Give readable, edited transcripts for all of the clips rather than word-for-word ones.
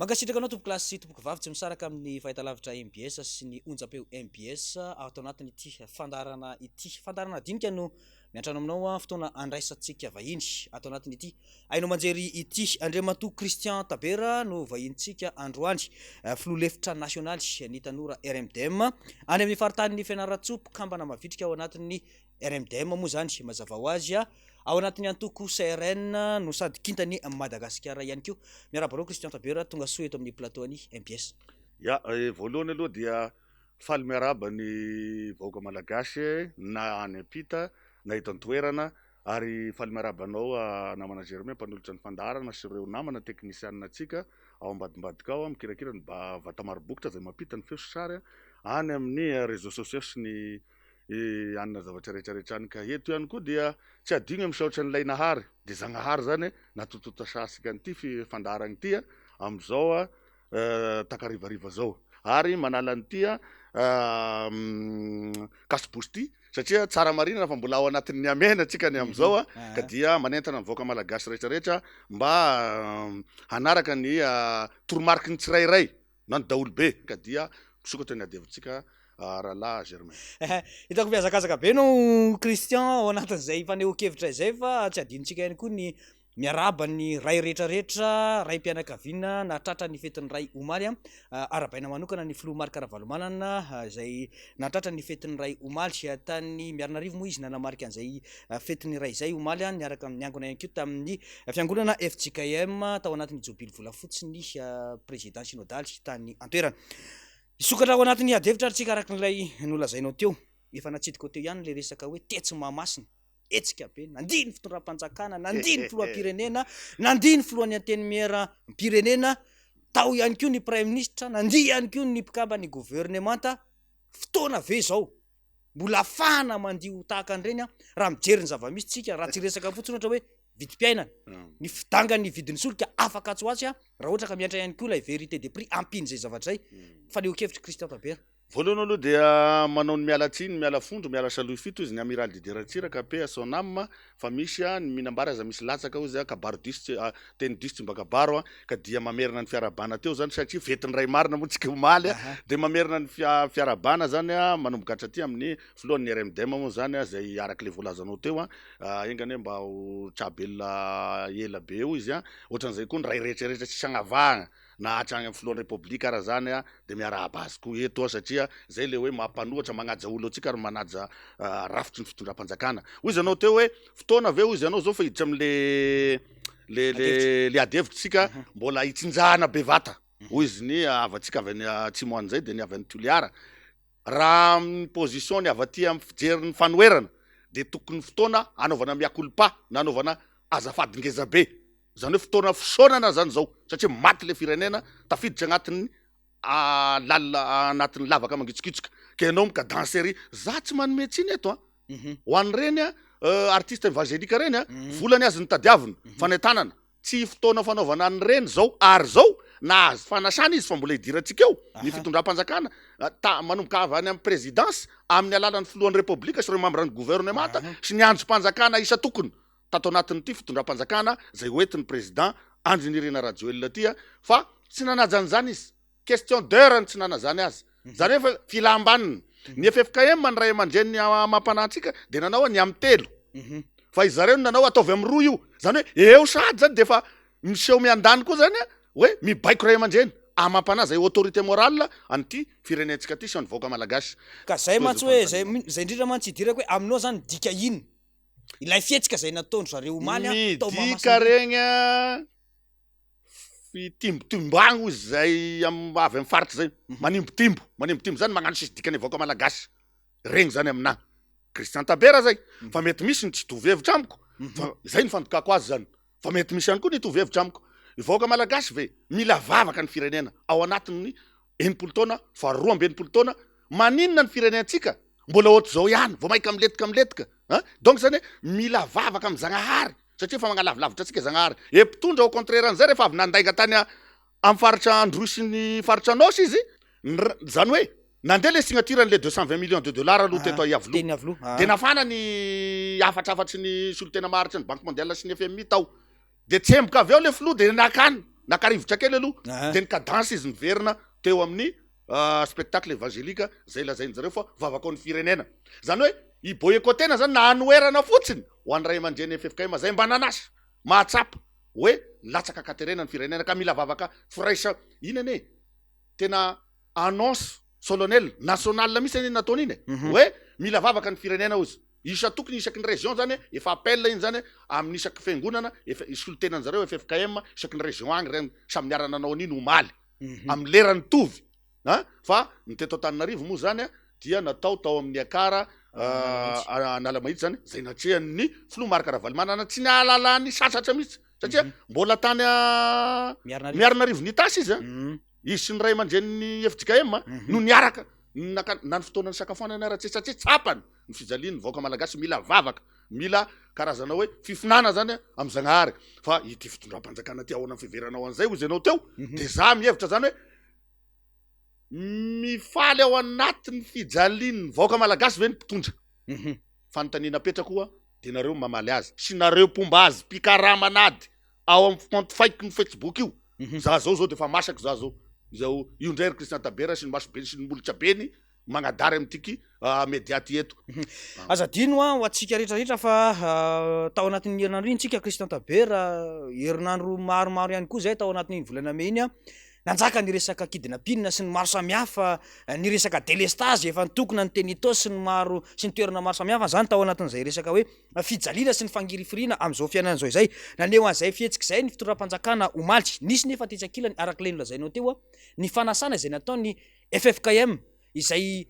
Mankasitraka anao tompoko lasy sy tompoko vavy tsy misaraka amin'ny fahitalavitra MBS sy ny onjam-peo MBS ato anatin' ity fandarana dinika no miantrano aminao fotoana andraisantsika vahiny ato anatin' ity ainao manjery ity Andriamatoa Christian Tabera no vahintsika androany filoha-lefitra nasionaly ny tanora RMDM any amin'ny faritany Fianaratsoa kambana mavitrika ao anatin'ny RMDM moa zany mazava ho azy ao anatin'ny antoko CRN no sady kintany Madagasikara ihany koa. Miarahaba anao Christian Tabera tonga soa eto amin'ny plateau any MBS. Ya voalohany aloha dia faly miarahaba ny vahoaka malagasy na any ampita na eto an-toerana ary faly miarahaba anao namana Germain mpanolotra ny fandaharana sy ireo namana teknisianina antsika ao ambadimbadika ao mikirakira ny vatamarobokotra izay mampita ny feo sy sary any amin'ny réseaux sociaux sy ny anona zavatra rehetrarehetra any ka eto ihany koa dia tsy adino misaotra n'ilay nahary dia Zagnahary zany natotota sasika an'ity fandaharana ity amin'izao takarivariva zao ary manala an'ity kasibosty satria tsara marina fa mbola ao anatin'ny amena atsika ny amin'izao ka dia manentana ny vahoaka malagasy rehetrarehetra mba hanaraka ny toromarika ny tsirairay na ny daolobe ka dia misokatra ny adevitsika rahalahy Germain. Hitako mihazakazaka be no Christian ao anatin'izay fanehoan-kevitra izay fa tsy adinontsika ihany koa ny miarahaba ny ray rehetrarehetra ray mpianakaviana natratra ny fetin'ny ray omaly arabaina manokana ny filoha marika Ravalomanana izay natratra ny fetin'ny ray omaly tany Miarinarivo moa izy nanamarika an'izay fetin'ny ray izay omaly niaraka niangona ihany koa tamin'ny fiangonana FJKM tao anatin'ny jobily volafotsy ny président synodaly tany an-toerana. Isokatra ao anatin'ny adevitra atsika araka n'ilay nolazainao teo efa natsidika teo ihany le resaka hoe tetsy mahamasina etsika be nandiny fitondram-panjakana nandiny filoham-pirenena nandiny filohan'ny antenimieram-pirenena tao ihany koa ny prime ministre nandia ihany koa ny mpikamba ny gouvernemanta fotoana ve zao mbola afahana mandio tahaka an'ireny raha mijery ny zava-misy tsika raha tsy resaka fotsiny ohatra hoe vidim-piainana ny fidanga ny vidin'ny solika afaka atsoatsy raha ohatra ka miantra ihany koa ilay vérité de prix ampiny zay zavatra zay fanehoan-kevitra Christian Tabera. Voalohany aloha dia manao ny miala tsiny miala fondro miala saloy fito izy ny amiral Didieratsiraka pe sonam fa misy ny minambara aza misy latsaka izy kabaro disy teny disy mba kabaro ka dia mamerina ny fiarabana teo zany satria fetiny ray marina moa tsika omaly dia mamerina ny fiarabana zany manombokatra aty amin'ny filohan'ny RMDM moa zany zay araka le voalazanao teo engany mba ho trabela ela be eo izy ohatran'izay koa ny ray rehetrarehetra tsy sagnavahana na hatrany amin'ny filohan'ny republika raha zany dia miarahaba azy koa eto satria zay le hoe mampanohatra magnaja olo atsika ary manaja rafitry ny fitondram-panjakana. Hoy izy anao teo hoe fotoana ve hoy izy anao zao fa hiditra am'le le adevitra tsika mbola hitsinjahana bevata hoy izy ny avatsika avy any atsimo an'izay dia ny avy any Toliara raha amin'ny position ny avy aty amin'ny fijery ny fanoherana dia tokony fotoana anaovana miakolpa na anaovana azafady ngeza be zany hoe fotoana fisaonana zany zao satria maty le firenena tafiditra agnatin'ny anatin'ny lavaka mangitsikitsika ka ianao mikadansery za tsy manome tsiny eto ho an'ireny artiste evangelika reny volany azy ny tadiavina fanentanana tsy fotoana fanaovana an'ireny zao ary zao na azy fanasana izy fa mbola hidirantsika eo ny fitondram-panjakana manomboka avy any amin'ny présidence amin'ny alalan'ny filohan'ny republika sy ireo membre ny gouvernemanta sy ny androm-panjakana isa tokony tato anatin'ity fitondram-panjakana zay hoentin'ny président Andry Nirina Rajoelina aty fa tsy nanajany zany izy question d'heure ny tsy nanazany azy zany hoe filambanina ny FFKM ny ray aman-dreny amam-panantsika dia nanao ny amin'ny telo fa izy zareo nanao ataovy amin'ny roa io zany hoe eo sady zany dia fa miseho miandany koa zany hoe mibaiko ray aman-dreny amam-pana zay autorité morale an'ity firenentsika ty sy ny vahoaka malagasy ka zay mantsy hoe zay indrindra mantsy hidirako hoe aminao zany dika ino ilay fietsika zay nataondro zareo omaly midika regny fitimbotimbagno izy zay avy amin'ny faritra zay manimbotimbo zany magnano sisy dikany vahoaka malagasy regny zany aminahy Christian Tabera zay fa mety misy ny tsy tovy hevitra amiko fa zay ny fandokako azy zany fa mety misy ihany koa ny tovy hevitra amiko vahoaka malagasy ve mila vavaka ny firenena ao anatin'ny 90 taona fa 12 taona maninona ny firenentsika mbola ohatry zao ihany vao maika miletika donc zany mila vavaka amin'ny Zagnahary satria fa magnalavilavitra atsika Zagnahary mpitondra au contraire an'izay rehefa avy nandainga tany amin'ny faritra Androy sy ny faritra Nosy izy zany hoe nandeha le signature le 220 millions de dollars aloha teto Iavlo dia nafana ny afatrafatry ny solotena maharitra ny banque mondiale sy ny FMI tao dia tsemboka avy eo le filoha dia nakany nakarivotra kely aloha Aha. de nikadansy izy niverina teo amin'ny spectacle evangélika zay lazain'jareo fa vavaka ao ny firenena zany hoe i boycotena zany nahanoerana fotsiny ho an'ny ray aman-dreny FFKM zay mba nanasa mahatsapa hoe latsaka katerena ny firenena ka mila vavaka firaisa inane tena annonce solennelle nationale mihitsy any nataony iny hoe mila vavaka ny firenena ozy isa tokony isaky ny région zany efa appel iny zany amin'ny isaky fiangonana efa isolotenan'jareo FFKM isaky ny région agny reny samy niarana nanao an'iny omaly amin'ny lerany tovy fa ny teto Antananarivo moa zany dia natao tao amin'ny akara Analamahitsy zany zay natrehan'ny filoha Marc Ravalomanana tsy nialalany sasatra mihitsy satria mbola tany Miarinarivo nitasy izy izy sy ny ray aman-dren'ny FJKM no niaraka nany fotoanany sakafoanana ara-tsetsatse tsapany ny fijaliany vaoaka malagasy mila vavaka mila karazana hoe fifinana zany am'Zagnahary fa ity fitondram-panjakana ty ahoana fiveranao an'izay ozy ianao teo de za mihevitra zany hoe mifaly ao anatin'ny fijaliany vaoaka malagasy ve ny mpitondra fanontaniana petra koa de nareo mamaly azy sy nareo mpomba azy pikaramanady ao amin'ny compte fake ny Facebook io za zao de fa masaky za zao izao io ndray ry Christian Tabera sy ny masobeny sy ny molotra beny magnadary am'tiky média ty eto azadino ho atsika rehetrarehetra fa tao anatin'ny herinandro iny tsika Christian Tabera herinandro maromaro ihany koa zay tao anatin'iny volana May iny nanjaka ny resaka kidnapping sy ny maro samihafa ny resaka délestage efa nitokona ny tenito sy ny maro sy ny toerana maro samihafa zany tao anatin'izay resaka hoe fijaliana sy ny fangirifirina am'izao fiainan'izao izay naneho an'izay fihetsiky izay ny fitondram-panjakana omaly nisy nefa tetsakilany arak'ilay nolazainao teo ny fanasana izay nataony FFKM izay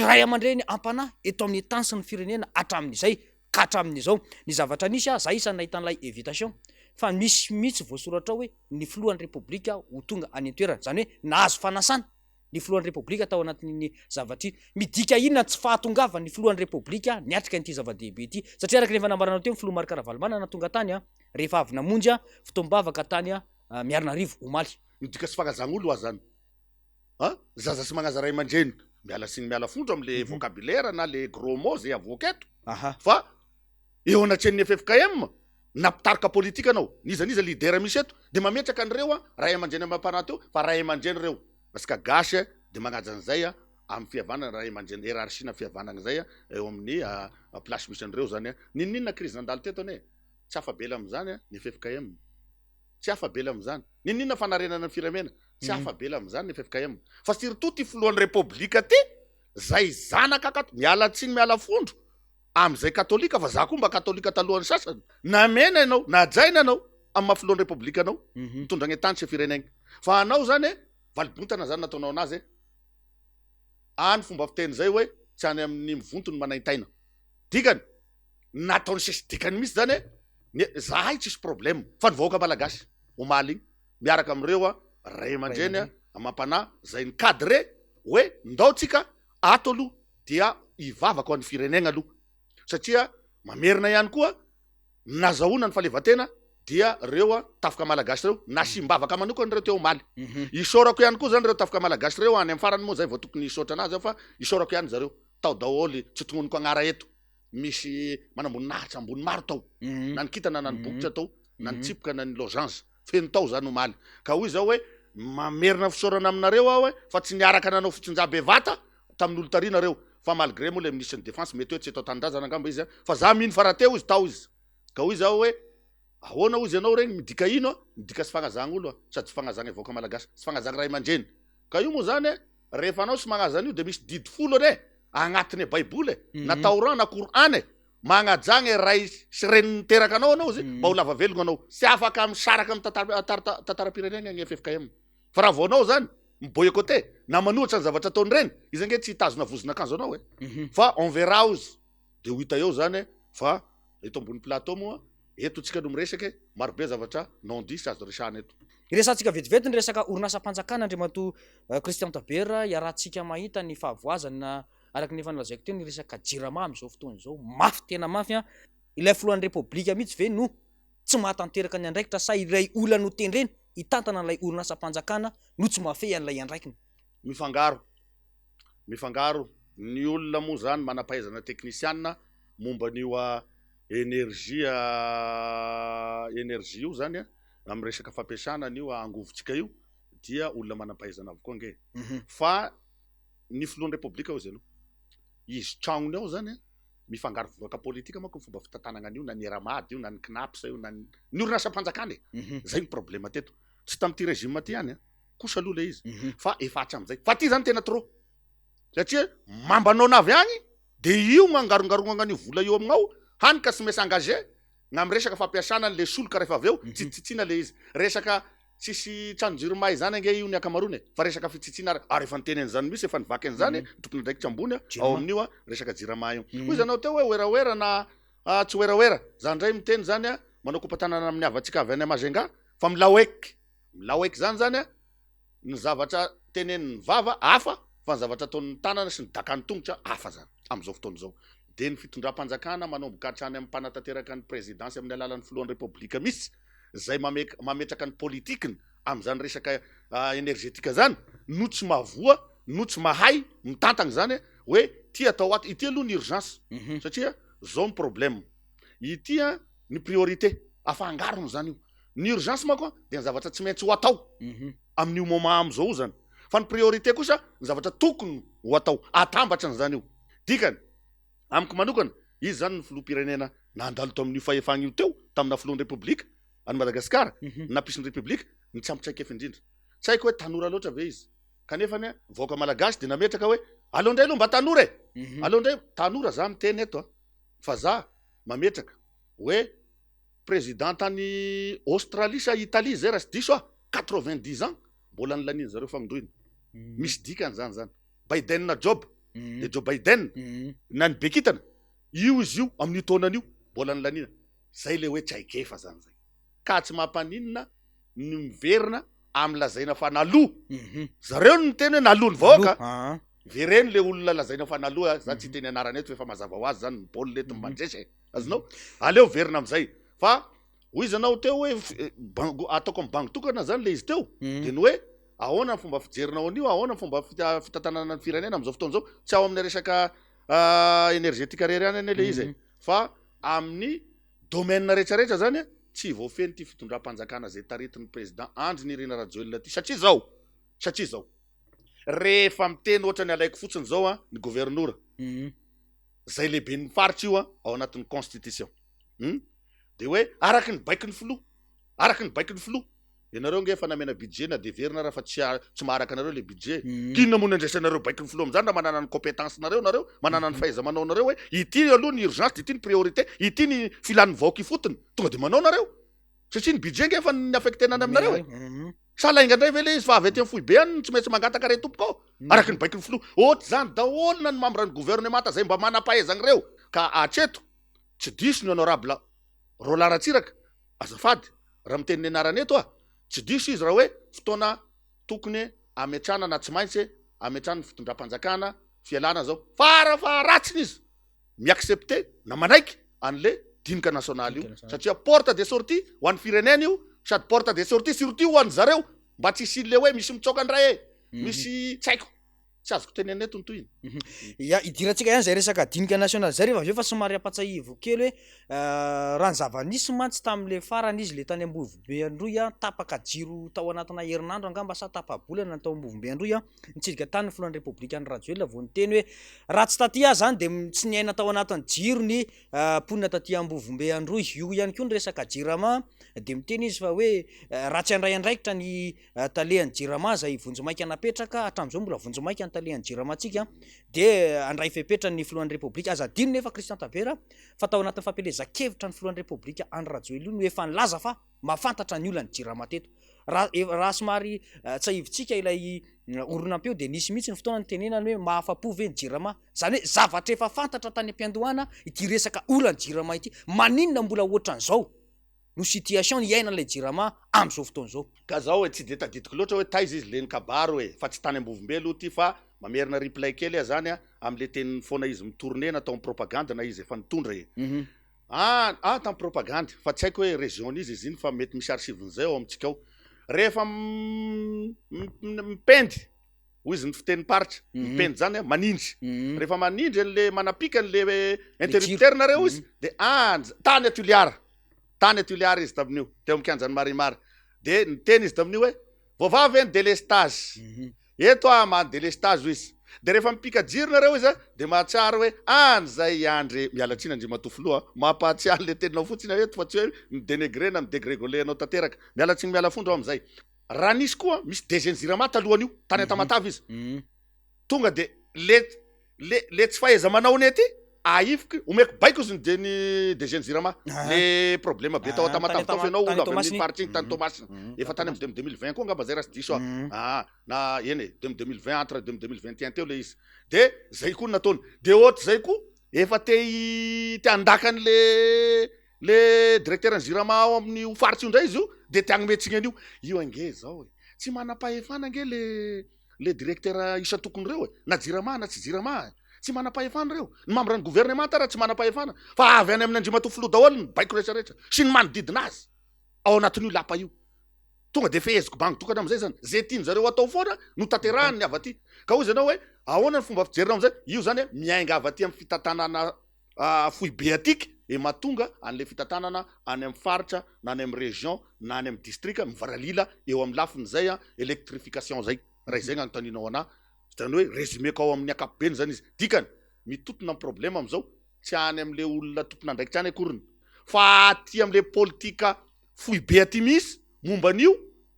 ray aman-dreny ampanahy eto amin'ny tany sy ny firenena hatramin'izay ka hatramin'izao ny zavatra nisy zay isan'ny nahitan'ilay invitation fa misy mihitsy voasoratra hoe ny filohan'ny repoblika ho tonga any an-toerana zany hoe nahazo fanasana ny filohan'ny repoblika tao anatin'ny zavatra iny midika inona tsy fahatongava ny filohan'ny repoblika niatrika n'ity zava-dehibe ity satria araka rehefa nambaranao teo ny filoha Marc Ravalomanana tonga tany rehefa avy namonjy fotoam-bavaka tany Miarinarivo omaly midika sy fagazan'olo azany zaza sy magnaza ray aman-dreny miala siny miala fondro am'le vocabulaire na le gros mots zay avoaka eto fa eo anatrehan'ny FFKM napitarika politika anao nizaniza lidera misy eto de mametraka an'ireo ray aman-dreny amam-panahy teo fa ray aman-dreny reo masika gasy de magnaja an'izay amin'ny fihavanana ray aman-dreny hiérarchie na fihavanana zay eo amin'ny place misy an'ireo zany ninona crise nandalo teto ane tsy afabela am'zany ny FFKM tsy afabela am'zany ninona fanarenana ny firenena tsy afabela am'zany ny FFKM fa surtout ty filohan'ny repoblika ty zay zanaka akato miala tsiny miala fondro am'izay katolika fa za koa mba katolika talohan'ny sasany namena ianao najaina anao amin'ny mahafilohan'ny repoblika anao mitondra ny tany sy firenena fa anao zany valibontana zany nataonao anazy any fomba fiteny zay hoe tsy any amin'ny mivontony manaintaina dikany nataony sisy dikany misy zany zahay tsisy problème fa ny vahoaka malagasy omaly igny miaraka am'ireo ray aman-dreny amam-panahy zay ny cadre hoe ndao tsika ato aloha dia ivavaka ho an'ny firenena aloha satria mamerina ihany koa nazahoana ny falevatena dia reo tafika malagasy reo nasimbavaka manokana reo teo omaly isorako ihany koa zany reo tafika malagasy reo any amin'ny farany moa zay vao tokony isotra anazy fa isorako ihany zareo tao daholy tsy tongoniko agnara eto misy manambony nahitra ambony maro tao na nikitana na nibokotra tao na nitsipoka na ny logeance feno tao zany omaly ka hoy zao hoe mamerina fisorana aminareo aho fa tsy niaraka nanao fitsinjabevata tamin'olo tarina reo fa malgré moa le ministre de défense mety hoe tsy atao tanindrazana angamba izy fa za mino farateo izy tao izy ka hoy zao hoe ahoana ozy ianao regny midika ino midika sy fagnazagna olo sady sy fagnazagna evoaka malagasy sy fagnazagna ray aman-dreny ka io moa zany rehefa anao sy magnazana io de misy didy folo re agnatiny baiboly natao ran na Korany magnajagna ray sy reniny teraka anao izy mba ho lava velogno anao sy afaka misaraka amin'ny tantara-pirenena ny FFKM fa raha vao anao zany miboycotté na manohitra ny zavatra ataony reny izy nge tsy hitazona vozona akanjo anao fa on verra ozy de ho hita eo zany fa eto ambony plateau moa eto tsika no miresaky marobe zavatra non dis azo resahana eto iresantsika vetivety ny resaka orinasa-mpanjakana andriamato Christian Tabera iarahantsika mahita ny fahavoazany na araky nefa nolazaiko teo ny resaka jirama am'izao fotoana izao mafy tena mafy ilay filohan'ny repoblika mihitsy ve no tsy mahatanteraka ny andraikitra sa iray olana no tendreny hitantana an'ilay orinasa-mpanjakana no tsy mahafehy an'ilay andraikiny mifangaro ny olona moa zany manampahaizana teknisianina momba n'io énergie io zany amin'ny resaka fampiasana an'io angovotsika io dia olona manam-pahaizana avokoa nge Mhm. fa ny filohan'ny repoblika ao zany izy tragnony ao zany mifangaro voaka politika manko fomba fitantanana an'io na ny ramady io na ny knapsa io na ny orinasa-mpanjakana Mhm. zay ny problema teto tsy tam'ty régime ty ihany kosa aloha le izy Mhm. fa efatra am'izay fa ty zany tena trop satria mambanao navy agny de io gn'angarongaronagna an'io vola io aminao hany ka tsy maintsy engagé gn'amy resaka fampiasana le soloka rehefa avy eo tsitsitsina le izy resaka tsisy tranojiromay zany ange io ny akamarony fa resaka fitsitsina rehefa niteny an'zany misy efa nivaky an'zany tokony ndraikitra ambony ao amin'io resaka jirama io hoy zanao teo hoe oeraoera na tsy oeraoera zany ndray miteny zany manao kompatanana amin'ny avatsika avy any Mazenga fa milaoeky zany ny zavatra tenen'ny vava hafa fa ny zavatra ataon'ny tanana sy ny dakany tongotra hafa zany am'izao fotoana zao de ny fitondram-panjakana manomboka hatrany amin'ny mpanatanteraka ny présidence amin'ny alalan'ny filohan'ny repoblika misy zay mametraka ny politikiny am'zany resaka energetika zany no tsy mahavoa no tsy mahay mitantagna zany hoe ty atao ato ity aloha ny urgence satria zao ny problème ity ny priorité afangarony zany io ny urgence manko de ny zavatra tsy maintsy ho atao amin'io moment am'izao zany fa ny priorité kosa ny zavatra tokony ho atao atambatra n'zany io dikany amiko manokana izy zany ny filoham-pirenena nandalo to amin'io fahefagna io teo tamina filohan'ny repoblika any Madagasikara nampisy ny repoblika ny tsy ampitraikefy indrindra tsy haiko hoe tanora loatra ve izy kanefa ny voaka malagasy de nametraka hoe aleo ndray aloha mba tanora aleo ndray tanora za miteny eto fa za mametraka hoe président tany Australie sa Italie zay raha sy diso 90 ans mbola nilaniny zareo fagnondroiny misy dikany zany Biden na Job de Joe Biden na ny bekitana io izy io amin'ny taonan'io mbola nilanina zay le hoe tsaikefa zany zay ka tsy mampaninina ny miverina amy lazaina fa naloha zareo no miteny hoe naloha ny vahoaka vereny le olona lazaina fa naloha za tsy teny anarany eto efa mazava ho azy zany ny baolina eto mandresy azonao aleo verina am'izay fa hoy zanao teo hoe ataoko amy bango tokana zany le izy teo de ny hoe ahoana ny fomba fijerinao an'io ahoana ny fomba fitantanana ny firenena am'izao fotoana zao tsy ao amin'ny resaka energetika rery any le izy fa amin'ny domaine rehetrarehetra zany tsy voafeny ty fitondram-panjakana zay taritin'ny président Andry Nirina Rajoelina ty satria zao rehefa miteny ohatra ny alaiko fotsiny zao ny gouvernora zay lehibe ny faritra io ao anatin'ny constitution de hoe araky ny baiky ny filoha ianareo nge efa namena budget na deverina raha fa tsy maharaka anareo le budget kinona moa nandraisanareo baiky ny filoha am'zany raha manana ny compétence nareo manana ny fahaiza manao nareo hoe ity aloha ny urgence de ity ny priorité ity ny filan'ny vaoky fotony tonga de manao nareo satria ny budget nge efa ny affectenany aminareo salainga ndray ve le izy fa avy aty amin'ny fohy be any tsy maintsy mangataka re tompoko ao araky ny baiky ny filoha ohatry zany daholona ny membre ny gouvernemanta zay mba manam-pahaizagny reo ka atreto tsy diso ny honorable Roland Ratsiraka azafady raha miteniny anarany eto tsy diso izy raha hoe fotoana tokony ametrana na tsy maintsy ametrana ny fitondram-panjakana fialana zao fa ratsiny izy miaccepte na manaiky an'le dinika nasionaly io satria porte de sortie ho an'ny firenena io sady porte de sortie surtout ho an'ny zareo mba tsy isin'le hoe misy mitsoka andray misy tsy haiko tsy azoko tenena eto nytoy iny ya idirantsika ihany zay resaka dinika national zay rehefa avy eo fa somary ampatsahivo kely hoe raha ny zava-nisy mantsy tam'le farany izy le tany Ambovobe Androy tapaka jiro tao anatina herinandro angamba sa tapa-bolana tao Ambovobe Androy nitsidika tany filohan'ny repoblika ny Rajoelina vao niteny hoe raha tsy taty zany de tsy niaina tao anatin'ny jiro ny ponina taty Ambovobe Androy io ihany koa ny resaka jirama de miteny izy fa hoe raha tsy andray andraikitra ny talehan'ny jirama zay vonjomaika napetraka hatram'izao mbola vonjomaika ny talehan'ny jiramatsika de andray fepetra ny filohan'ny repoblika azadino nefa Christian Tabera fa tao anatin'ny fampelezan-kevitra ny filohan'ny repoblika Andry Rajoelina no efa nilaza fa mafantatra ny olany jirama teto raha somary tsahivitsika ilay oronampeo de nisy mihitsy ny fotoana ny tenenany hoe mahafapo ve ny jirama zany hoe zavatra efa fantatra tany am-piandohana ity resaka olany jirama ity maninona mbola ohatran'izao no situation iainan'ilay jirama am'izao fotoana zao ka zao hoe tsy de tadidiko loatra hoe taiza izy leny kabaro hoe fa tsy tany Ambovobe aloha ty fa mamerina replay kely zany am'le teny foana izy mitourné na atao propagande na izy efa nitondra tam propagande fa tsy haiko hoe région izy iny fa mety misy archive-nizay ao amitsika ao rehefa mipendy hoy izy ny fiteny paritra mipendy zany manindry rehefa manindry an'le manapika an'le interrupteur nareo izy de tany Tuliara izy tamin'io teo amin'ny kianjany marimary de niteny izy tamin'io hoe voavavy en delestage eto man delestage izy de rehefa mipikajirona izy de mahatsiaro hoe an'zay andre mialatsiny andre matofoloa mampahatsiaro le teninao fotsiny eto fa tsy hoe midenegrena midegregolenao tanteraka mialatsiny mialafondro am'zay raha nisy koa misy DG Jirama talohan'io tany Atamatavy izy tonga de le tsy fahaiza manao nety aifiky omeko baiko izy de ny DG Jirama le problème be tao Atamatavy tao fenao olo avy amin'ny faritsy iny tany Tomasina efa tany amin'ny 2020 koa ngamba zay raha tsy diso na eny 2020 entre 2021 teo le izy de zay koa nataony de ohatry zay koa efa te andakany le directeur Jirama ao amin'ny faritsy io ndray izy io de te agnometsiny io ange zao tsy manam-pahefana ange le directeur isa tokony reo na Jirama na tsy Jirama tsy manam-pahefana reo ny membre ny gouvernement raha tsy manam-pahefana fa avy any amin'ny andrimatofolo daholo ny baiko rehetrarehetra sy ny manodidina azy ao anatin'io lapa io tonga de feheziko bangy tokana am'zay zany zay tiany zareo atao foana no tanterahany avy aty ka hoy zanao hoe ahoana ny fomba fijerinao am'zay io zany miainga avy aty amin'ny fitantanana foy be atiky e mahatonga an'le fitantanana any amin'ny faritra na any amin'ny région na any amin'ny district mivaralila eo amin'ny lafiny zay électrification zay raha izay gnanotaninao ana zany hoe résumé-ko ao amin'ny akapobeny zany izy dikany mitotona amin'ny problème am'izao tsy any am'le olona tompona andraikitra any akoriny fa aty am'le politika foy be aty misy momba an'io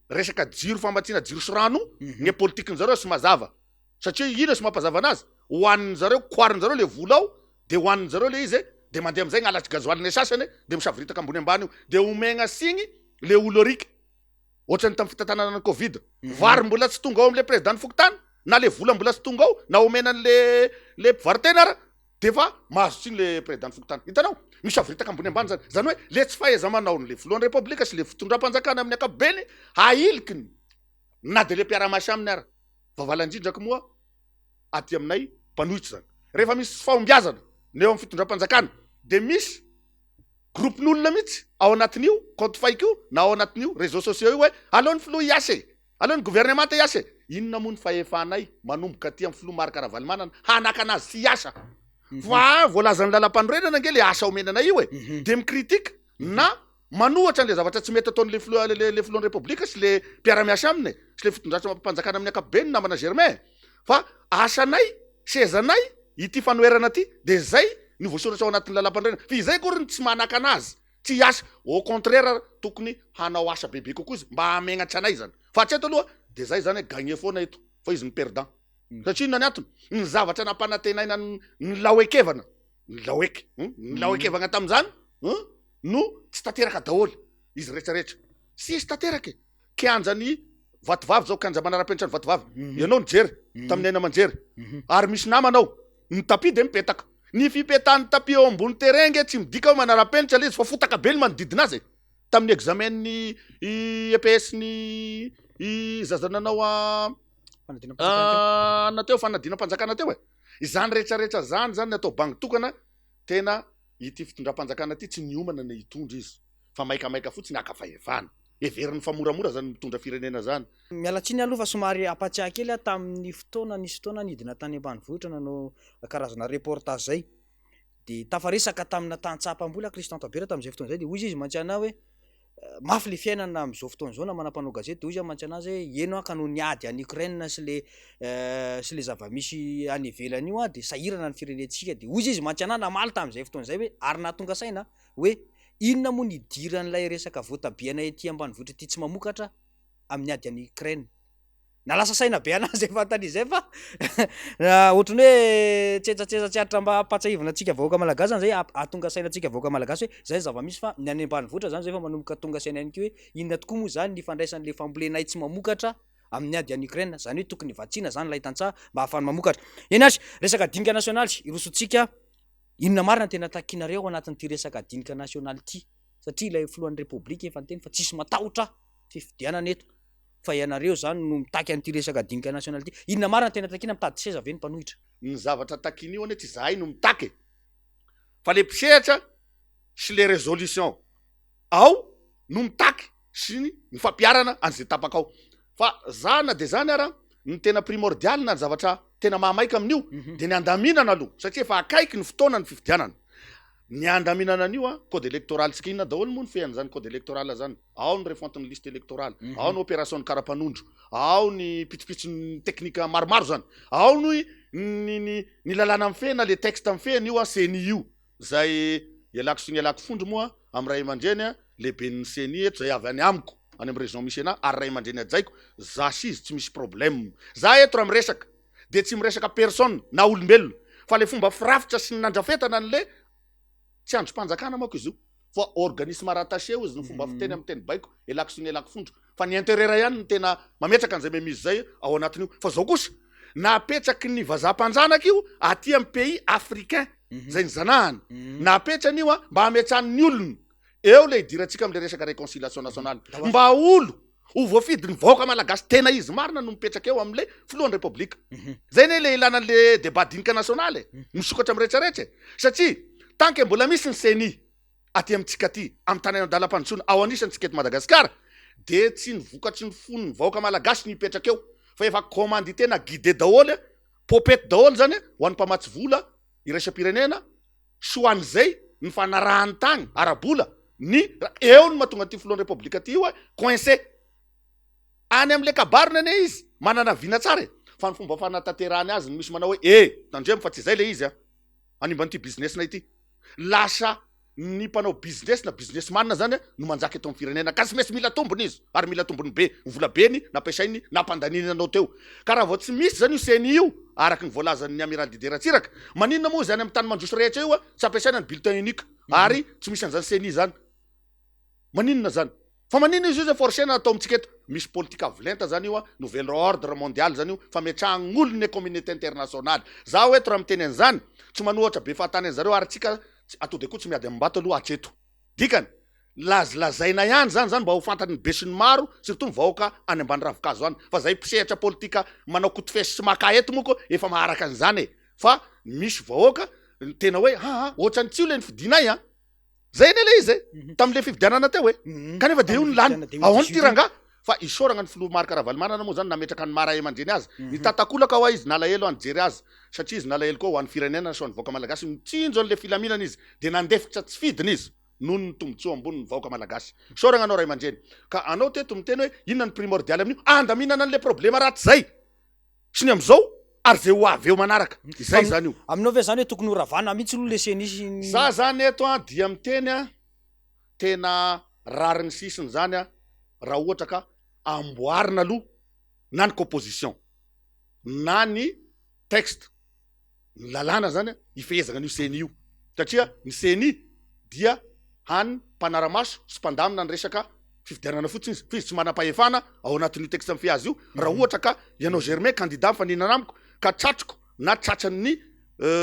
resaka jiro famatsiana jiro sy rano ny politikan'zareo sy mazava satria ino sy mampazava anazy hoanin'ny zareo koarin zareo le vola ao de hoanin'ny zareo le izy de mandeha am'zay gnalatry gazoaly sasany de misaviritaka ambony ambany io de omegna signy le olo arika ohatrany tamin'ny fitantanana covid vary mbola tsy tonga ao am'le président fokotany na le vola mbola tsy tonga ao na omenany le mpivaritena ara de fa mahazo tsiny le président fokotany hitanao misaviritaka ambony ambany zany hoe le tsy fahaiza manao le filohan'ny republika sy le fitondram-panjakana amin'ny akapobeny ailkiny na de le mpiara-masy aminy ara vavalandrindraka moa aty aminay mpanohitra zany rehefa misy fahombiazana neo amin'ny fitondram-panjakana de misy groupen'olona mihitsy ao anatin'io compte fake io na ao anatin'io réseaux sociaux io hoe aleony filoha iase aleony gouvernement iase inona moa ny fahefanay manomboka aty amin'ny filoha marikaravalmanana hanaka anazy sy iasa fa voalazany lalam-panorenana ange le asa omenana io de mikritika na manohatra an'le zavatra tsy mety ataon'le filohan'ny republika sy le mpiara-miasa aminy sy le fitondratra mampanjakana amin'ny akapobeny namana Germain fa asanay sezanay ity fanoerana ty de zay ny voasoratra ao anatin'ny lalam-panorenana fa izay kory ny tsy manaka anazy tsy asa au contraire tokony hanao asa bebe kokoa izy mba hamegnatra anay zany fa tsy eto aloha de zay zany gagné foana eto fa izy ny perdant satria na ny antony ny zavatra nampanantenaina ny laoekevana ny laoekevana tam'zany no tsy tanteraka daholy izy rehetrarehetra sisy tanteraka ke anjany vatovavy zao kanja manara-penitra ny vatovavy ianao nijery tamin'ny aina aman-jery ary misy namanao ny tapis de mipetaka ny fipetahany tapis eo ambony terrain nge tsy midika hoe manara-penitra le izy fa fotaka be ny manodidina azy tamin'ny examen ny EPS ny zazananao nateo fanadina-panjakana teo izany rehetrarehetra zany atao bangy tokana tena ity fitondram-panjakana ty tsy niomana ny hitondra izy fa maikamaika fotsiny akafahevana everiny famoramora zany mitondra firenena zany mialatsiny aloha fa somary apatsiahy kely tamin'ny fotoana nisy fotoana nidina tany ambanivohitra nanao karazana reportage zay de tafaresaka tamina tantsapam-bola Christian Tabera tam'izay fotoana zay de hoy izy mantsy ana hoe mafy le fiainana am'izao fotoana zao na manam-panao gazety de hoy izy mantsy anazy hoe eno ka no niady any Ukraine sy le zava-misy any ivelany io de sahirana ny firenentsika de hoy izy mantsy ana namaly tam'izay fotoana zay hoe ary nahatonga saina hoe inona moa ny diran'ilay resaka voatabiana ety ambanivohitra ety tsy mamokatra amin'ny ady any Ukraine nalasa saina be anazy efa tan'izay fa ohatrany hoe tsetsatsetsatsyatra mba ampatsahivana antsika vahoaka malagasy zany zay ahatonga saina antsika vahoaka malagasy hoe zay zava-misy fa ny any ambanivohitra zany zay fa manomboka tonga saina ihany koa hoe inona tokoa moa zany ny fandraisan'le fambolenay tsy mamokatra amin'ny ady any Ukraine zany hoe tokony vatsina zany lay tantsaha mba ahafahany mamokatra eny azy resaka dinika nasionaly irosotsika inona marina tena takinareo ao anatin'ity resaka dinika nasionaly ity satria ilay filohan'ny republika efa niteny fa tsisy matahotra fifidianana eto fa ianareo zany no mitaky an'ity resaka dinika nasionaly ity inona marina tena takina mitady seza ve ny mpanohitra ny zavatra takin'io ane tsy zahay no mitaky fa le mpisehatra sy le résolution ao no mitaky sy ny fampiarana an'izay tapaka ao fa zana de zany ara ny tena primordial na ny zavatra tena mahamaika amin'io de ny andaminana aloha satria efa akaiky ny fotoana ny fifidianana ny andaminana an'io a code électoral tsika inona daholo moa ny fean'izany code électoral zany, ao ny refontin'ny liste électorale, ao ny opération ny karapanondro, ao ny pitsopitsony teknika maromaro zany, ao ny lalàna amin'ny fena le texte amin'ny fena io a CENI io zay ialako sy ny ialako fondro moa amin'ny ray aman-dreny a lehibe ny CENI eto zay avy any amiko any amin'ny région misy anahy ary ray aman-dreny ajaiko zasy izy tsy misy problème. Za eto raha miresaka de tsy miresaka personne na olombelona fa le fomba firafitra sy ny nandrafetana an'le tsy androm-panjakana manko izy io fa organisme rattaché izy ny fomba fiteny amin'ny teny baiko elako sy ny elako fondro fa ny intérêt ihany ny tena mametraka an'izay misy zay ao anatin'io. Fa zao kosa napetraky ny vazam-panjanaka io aty amin'ny pays africain zay ny zanahany napetrany io a mba hametrany ny olona eo le idirantsika am'le resaka réconciliation nationale mba olo ho voafidy ny vahoaka malagasy tena izy marina no mipetraka eo am'le filohan'ny repoblika. Zay ne le ilana le débat dinika national misokatra amin'ny rehetrarehetra satria tant que mbola misy ny CENI aty amintsika aty amin'ny tany an-dalam-pandrosoana ao anisantsika eto Madagasikara de tsy ny vokatry ny fon'ny vahoaka malagasy ny mipetraka eo fa efa commandité na guidé daholo popety daholo zany ho an'ny mpamatsy vola iraisam-pirenena sy ho an'izay ny fanarahany tany arabola ny eo ny mahatonga ty filohan'ny repoblika aty io coincé any am'le kabarona ane izy manana vina tsara fa ny fomba fanatanterahany azy ny misy manao hoe tandremo fa tsy zay le izy animba n'ity business na ity lasa ny mpanao business na businessman zany no manjaka eto amin'ny firenena ka tsy maintsy mila tombony izy ary mila tombony be volabeny nampiasainy nampandaninanao teo ka raha vao tsy misy zany io CENI io araky ny voalazan'ny amiral Didier Ratsiraka maninona moa zany amin'ny tany mandroso rehetra io tsy ampiasaina ny bulletin unique ary tsy misy an'izany CENI zany maninona zany fa maninona izy io zay forcena atao amintsika eto misy politika avolenta zany io nouvel ordre mondial zany io fametrahany olo ny communauté internationale zaho eto raha miteny an'izany tsy manohatra be fahatany an'zareo ary tsika atao de koa tsy miady am'bato aloha atreto dikany lazalazaina ihany zany mba ho fantany be sy ny maro surtout mivahoaka any ambany ravikazo any fa zay mpisehatra politika manao kotofesy sy maka eto moa koa efa maharaka an'izany fa misy vahoaka tena hoe ohatrany tsy io le nifidinay zay ne le izy tam'le fividianana teo kanefa de io ny lany ao any tiranga fa isoragna ny filoha Marc Ravalomanana moa zany nametraka ny Maray aman-dreny azy ny tatakolaka ho izy nalahelo anjery azy satria izy nalahelo koa ho an'ny firenena so ny vahoaka malagasy mitsinjo an'le filaminana izy de nandefitra tsy fidiny izy noho ny tombontsoa ambony ny vahoaka malagasy soragna anao ray aman-dreny ka anao teto miteny hoe inona ny primordial amin'io andaminana an'le problema ratsy zay sy ny am'izao ary zay ho avy eo manaraka izay zany io aminao ve zany hoe tokony ho ravana mihitsy aloha le CENI za zany eto dia miteny tena rariny sisiny zany raha ohatra ka amboarina aloha na ny composition na ny texte ny lalàna zany ifehezagna an'io CENI io satria ny CENI dia hany mpanaramaso sy mpandamina ny resaka fifidianana fotsiny izy fa izy tsy manam-pahefana ao anatin'io texte amin'ny fiazy io raha ohatra ka ianao Germain candidat mifaninana amiko ka tratriko na tratran'ny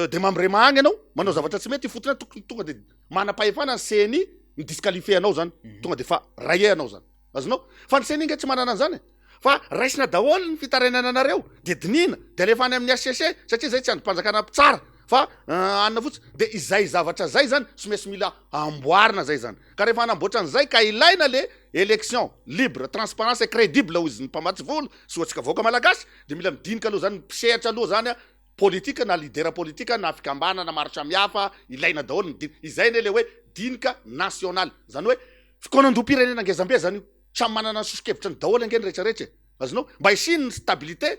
de mambrema agny ianao manao zavatra tsy mety fotona tonga de manam-pahefana ny CENI ny disqualifié anao zany tonga de fa raye anao zany azonao fa ny CENI nge tsy manana an'izany fa raisina daholo ny fitarenana anareo de dinina de alefa any amin'ny HCC satria zay tsy androm-panjakana tsara fa anina fotsiny de izay zavatra zay zany sy maintsy mila amboarina zay zany ka rehefa anamboatra an'izay ka ilaina le élection libre transparence et crédible ho izy ny mpamatsy vola sy ohatsika vahoaka malagasy de mila midinika aloha zany mpisehatra aloha zany politika na lidera politika na fikambana na maro samihafa ilaina daholo ny izay ne le hoe dinika national zany hoe fikonandom-pirenena ngezambe zany io samy manana ny sosokevitra ny daholo angeny rehetrarehetra azonao mba hisiny ny stabilité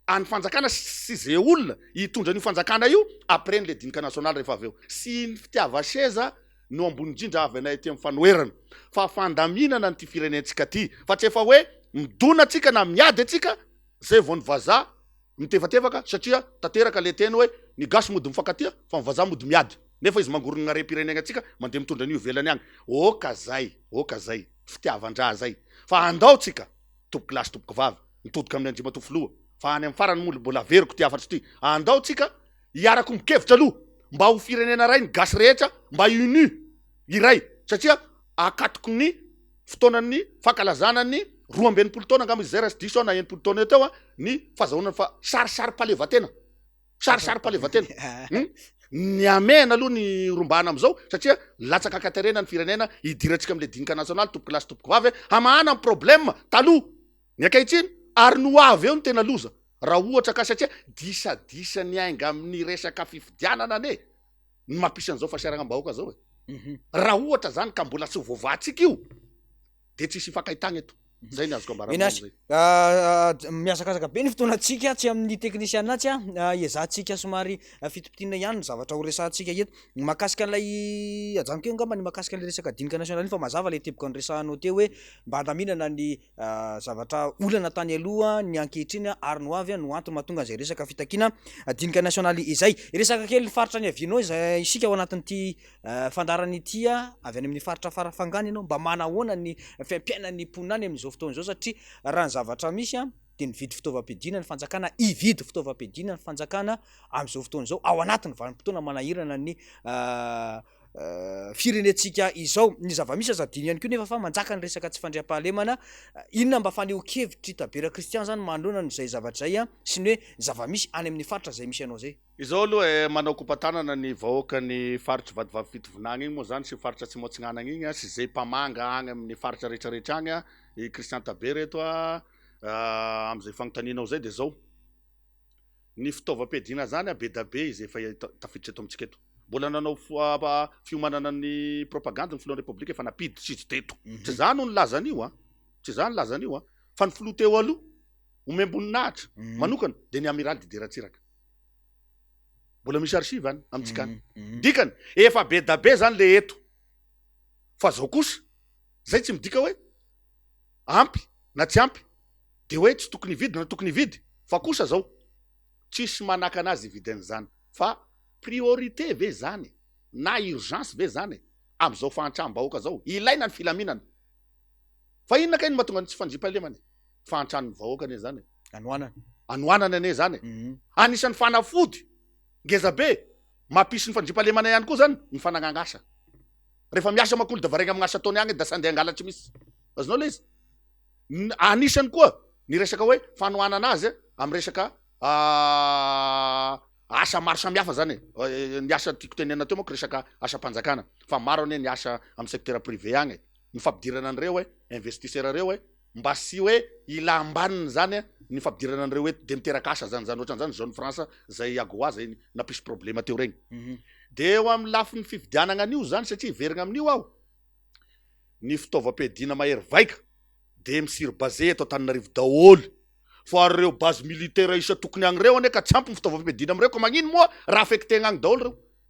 any fanjakana sy zay olona hitondra n'io fanjakana io après n'le dinika national rehefa avy eo sy ny fitiava seza no ambony indrindra avy anay ty amin'ny fanoherana fa fandaminana ny ty firenentsika ty fa tsy efa hoe midona atsika na miady atsika zay vao ny vazaha mitevatevaka satria tanteraka le teny hoe ny gasy mody mifankatia fa ny vazaha mody miady nefa izy mangorona re-pirenena atsika mandeha mitondra an'io velany agny oka zay fitiavan-draha zay fa andao tsika tompoky lasy tompoky vavy mitodika amin'ny andrimatofoloha fa any amin'ny farany molo mbola veriko ty afatry ty andao tsika hiarako mikevitra aloha mba ho firenena ray ny gasy rehetra mba uni iray satria akatoko ny fotoanan'ny fankalazanany 12 taona angamba izy zay raha sy diso na 1 taona eo teo ny fahazahonany fa sarisary-palevatena ny amena aloha ny rombana am'izao satria latsaka akaterena ny firenena hidirantsika am'le dinika national tompoky lasy tompoky vavy hamahana amin'ny problème taloha ny akaitsiny ary no avy eo ny tena loza raha ohatra ka satria disadisa ny ainga amin'ny resaka fifidianana ane ny mampisy an'izao fasiaragam-bahoaka zao Mhm. raha ohatra zany ka mbola tsy vovatsika io de tsisy ifankahitagna eto zay ny azoko ambarana Inasy zay miazakazaka be ny fotoanantsika tsy amin'ny teknisianatsy iezantsika somary fitopitiana ihany ny zavatra ho resahantsika eto mahakasika an'ilay ajanokeo ngamba ny mahakasika an'ilay resaka dinika nasionaly fa mazava lay teboka ny resahanao teo hoe mba handaminana ny zavatra olana tany aloha ny ankehitriny ary no avy no antony mahatonga an'izay resaka fitakiana dinika nasionaly izay resaka kely faritra ny avianao izay isika ao anatin'ity fandarany ity avy any amin'ny faritra farafangany ianao mba manahoana ny fiaimpiainan'ny mponany amin'izao fotoana izao satria raha ny zavatra misy de nividy fitaovam-piadiana ny fanjakana ividy fitaovam-piadiana ny fanjakana amin'izao fotoana izao ao anatin'ny vanim-potoana manahirana ny firenetsika izao ny zava-misy azadiny ihany koa nefa fa manjaka ny resaka tsy fandriam-pahalemana inona mba faneho-kevitry tabera kristian zany mandroana n'izay zavatra zay sy ny hoe zava-misy any amin'ny faritra zay misy anao zay izao aloha manao kompatanana ny vahoaka ny faritry vadivavy fitovinagna igny moa zany sy faritra tsy moatsinanana igny sy zay mpamanga agny amin'ny faritra rehetrarehetra agny i Kristian Tabe reto am'izay fagnotaninao zay de zao ny fitaovam-piadiana zany be da be izy efa tafiditra eto amitsika eto mbola nanao fiomanana ny propagande ny filohan'ny repoblika efa napiditra izy teto tsy zany no nilazany io tsy zany lazany io fa ny filoha teo aloha omemboninahitra manokana de ny amiral Dideratsiraka mbola misy archive any amitsika any dikany efa be da be zany le eto fa zao kosa zay tsy midika hoe ampy na tsy ampy de hoe tsy tokony vidy na tokony vidy fa kosa zao tsisy manaka anazy ividian'izany fa priorité ve zany na urgence ve zany am'izao fahantraham-bahoaka zao ilaina ny filaminana fa inona ka iny mahatonga ny tsy fandriam-pahalemany fahantrahany vahoaka ane zany anoanana ane zany anisan'ny fanafody ngeza be mampisy ny fandriam-pahalemana ihany koa zany ny fanagnangasa rehefa miasa makolo da varena amin'ny asa ataony agny da sandeha angalatry misy azonao le izy anisany koa ny resaka hoe fanoanana azy amy resaka asa maro samihafa zany ny asa tiako tenena teo mako resaka asa-panjakana fa maro ane ny asa amy secteur privé agny ny fampidirana an'ireo hoe investisseur reo hoe mba sy hoe ila ambaniny zany ny fampidirana an'ireo hoe de miteraka asa zany ohatran'izany zone France zay agoa zay nampisy problema teo regny de eo amy lafin'ny fividianana an'io zany satria iverigna amin'io aho ny fitaovam-piadiana mahery vaika de misirbase eto Antananarivo daholo fa reo base militaire isa tokony agny reo ane ka tsy ampy ny fitaovam-piadiana amreo ka magnino moa raha affectena agny daholo